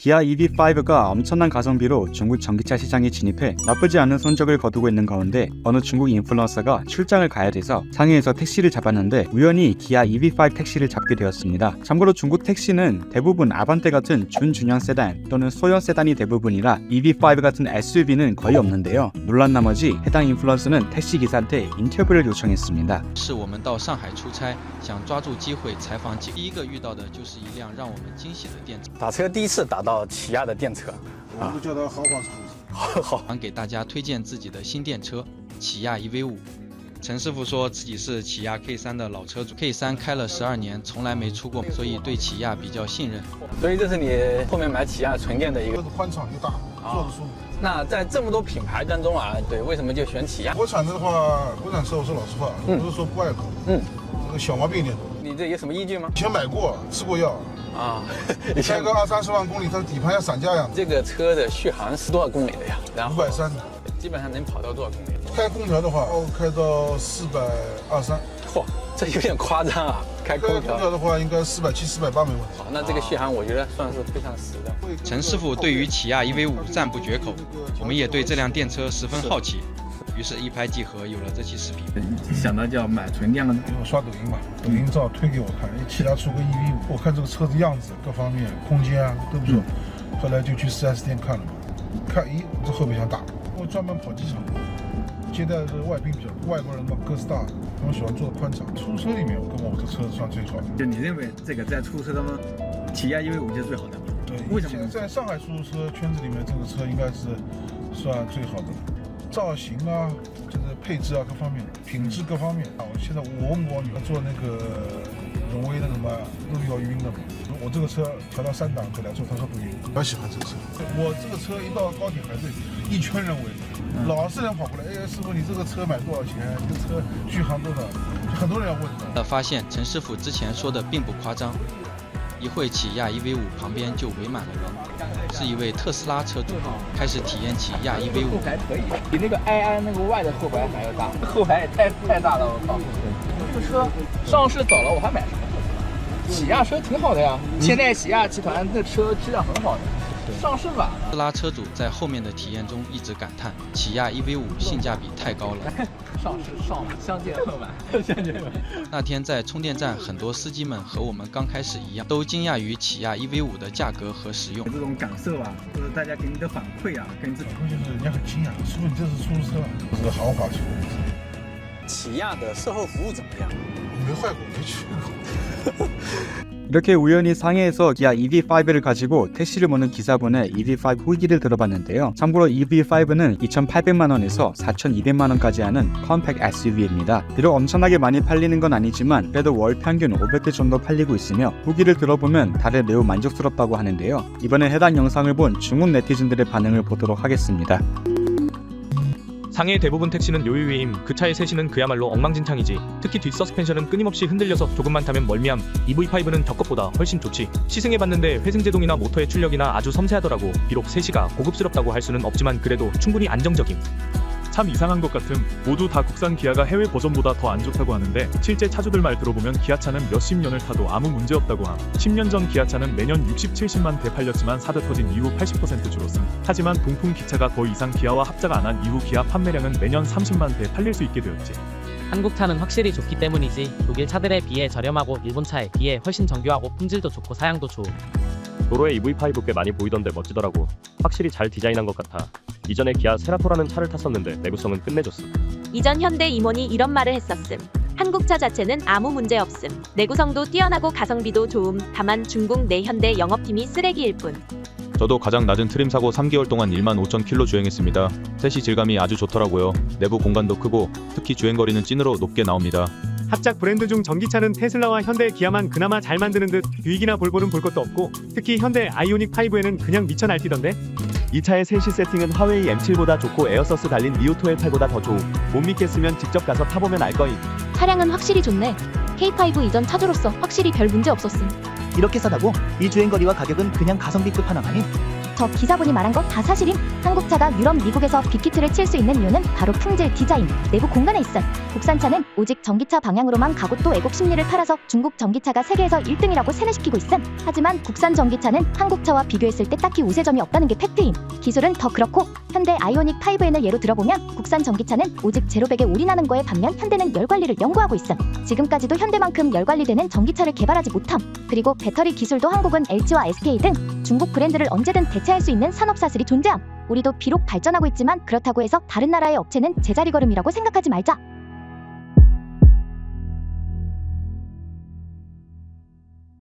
기아 EV5가 엄청난 가성비로 중국 전기차 시장에 진입해 나쁘지 않은 성적을 거두고 있는 가운데 어느 중국 인플루언서가 출장을 가야 돼서 상해에서 택시를 잡았는데 우연히 기아 EV5 택시를 잡게 되었습니다. 참고로 중국 택시는 대부분 아반떼 같은 준중형 세단 또는 소형 세단이 대부분이라 EV5 같은 SUV는 거의 없는데요. 놀란 나머지 해당 인플루언서는 택시 기사한테 인터뷰를 요청했습니다. 是我们到上海出差，想抓住机会采访几个。第一个遇到的就是一辆让我们惊喜的电车。打车第一次打到起亚的电车，我都叫它豪华车。好，想给大家推荐自己的新电车起亚 EV5。陈师傅说自己是起亚 K3 的老车主 ，K3 开了12年，从来没出过，所以对起亚比较信任。所以这是你后面买起亚纯电的一个车子宽敞又大，坐着舒服。那在这么多品牌当中啊，对，为什么就选起亚？国产的话，国产车我说老实话，不是说不爱口，这个小毛病有点多。你这有什么依据吗？以前买过，吃过药啊，开个20-30万公里，它底盘要散架样子。这个车的续航是多少公里的呀？然后530，基本上能跑到多少公里？开空调的话，开到423。嚯，这有点夸张啊！开空调的话，应该470、480没问题。那这个续航我觉得算是非常实的。陈师傅对于起亚 EV5 赞不绝口，我们也对这辆电车十分好奇，于是一拍即合，有了这期视频。想到就要买纯电了呢？因为我刷抖音嘛，抖音照推给我看，起亚出个 EV5，我看这个车子样子各方面空间啊都不错，后来就去4S店看了嘛，看咦这后备箱大，我专门跑机场。接待的外宾比较多，外国人嘛，哥斯达，他们喜欢坐宽敞。出租车里面，我这车子算最好的。就你认为这个在出租车当中，起亚 EV5就是最好的？对，为什么？现在在上海出租车圈子里面，这个车应该是算最好的。造型啊，就是配置啊，各方面，品质各方面啊。我问我女儿坐那个荣威那个什么都要晕的嘛。我这个车调到3档回来之后，她说不晕。我喜欢这个车。我这个车一到高铁排队，一圈人围着。老是人跑过来，哎，师傅，你这个车买多少钱？这个车续航多少？就很多人要问的。发现陈师傅之前说的并不夸张，一会起亚 EV5 旁边就围满了人，是一位特斯拉车主，开始体验起亚 EV5。后排可以，比那个 i 那个 Y 的后排还要大，后排也太大了，我靠！这车上市早了，我还买什么？起亚车挺好的呀，现在起亚集团的车质量很好的。上市晚了。特斯拉车主在后面的体验中一直感叹，起亚 EV5 性价比太高了。上市相见恨晚，相见恨晚。那天在充电站，很多司机们和我们刚开始一样，都惊讶于起亚 EV5 的价格和实用。这种感受啊，或者大家给你的反馈啊，跟这种就是人家很惊讶，师傅你这是出租车啊，这是豪华车。起亚的售后服务怎么样？没坏过，没去过。 이렇게 우연히 상해에서 기아 EV5를 가지고 택시를 모는 기사분의 EV5 후기를 들어봤는데요. 참고로 EV5는 2,800만원에서 4,200만원까지 하는 컴팩 SUV입니다. 비록 엄청나게 많이 팔리는 건 아니지만 그래도 월 평균 500대 정도 팔리고 있으며 후기를 들어보면 다들 매우 만족스럽다고 하는데요. 이번에 해당 영상을 본 중국 네티즌들의 반응을 보도록 하겠습니다. 상해 대부분 택시는 요유위임, 그 차의 세시는 그야말로 엉망진창이지. 특히 뒷 서스펜션은 끊임없이 흔들려서 조금만 타면 멀미함. EV5는 벽것보다 훨씬 좋지. 시승해봤는데 회생제동이나 모터의 출력이나 아주 섬세하더라고. 비록 세시가 고급스럽다고 할 수는 없지만 그래도 충분히 안정적임. 참 이상한 것 같음. 모두 다 국산 기아가 해외 버전보다 더 안 좋다고 하는데 실제 차주들 말 들어보면 기아차는 몇십 년을 타도 아무 문제 없다고 함. 10년 전 기아차는 매년 60, 70만 대 팔렸지만 사드 터진 이후 80% 줄었음. 하지만 동풍 기차가 더 이상 기아와 합작 안 한 이후 기아 판매량은 매년 30만 대 팔릴 수 있게 되었지. 한국 차는 확실히 좋기 때문이지. 독일 차들에 비해 저렴하고 일본 차에 비해 훨씬 정교하고 품질도 좋고 사양도 좋음. 도로에 EV5 꽤 많이 보이던데 멋지더라고. 확실히 잘 디자인한 것 같아. 이전에 기아 세라토라는 차를 탔었는데 내구성은 끝내줬음. 이전 현대 임원이 이런 말을 했었음. 한국차 자체는 아무 문제 없음. 내구성도 뛰어나고 가성비도 좋음. 다만 중국 내 현대 영업팀이 쓰레기일 뿐. 저도 가장 낮은 트림 사고 3개월 동안 15,000km 주행했습니다. 셋이 질감이 아주 좋더라고요. 내부 공간도 크고 특히 주행거리는 찐으로 높게 나옵니다. 합작 브랜드 중 전기차는 테슬라와 현대, 기아만 그나마 잘 만드는 듯 bü익이나 볼볼은 볼 것도 없고 특히 현대 아이오닉 5에는 그냥 미쳐 날뛰던데. 이 차의 세시 세팅은 화웨이 M7보다 좋고 에어서스 달린 미우12-8보다 더 좋음. 못 믿겠으면 직접 가서 타보면 알 거임. 차량은 확실히 좋네. K5 이전 차주로서 확실히 별 문제 없었음. 이렇게 싸다고 이 주행거리와 가격은 그냥 가성비 끝판왕 아님? 저 기사분이 말한 거 다 사실임. 한국차가 유럽, 미국에서 빅히트를 칠 수 있는 이유는 바로 품질, 디자인, 내부 공간에 있음. 국산차는 오직 전기차 방향으로만 가고 또 애국 심리를 팔아서 중국 전기차가 세계에서 1등이라고 세뇌시키고 있음. 하지만 국산 전기차는 한국차와 비교했을 때 딱히 우세점이 없다는 게 팩트임. 기술은 더 그렇고 현대 아이오닉 5N을 예로 들어보면 국산 전기차는 오직 제로백에 올인하는 거에 반면 현대는 열관리를 연구하고 있음. 지금까지도 현대만큼 열관리되는 전기차를 개발하지 못함. 그리고 배터리 기술도 한국은 LG와 SK 등 중국 브랜드를 언제든 대체할 수 있는 산업사슬이 존재함. 우리도 비록 발전하고 있지만 그렇다고 해서 다른 나라의 업체는 제자리 걸음이라고 생각하지 말자.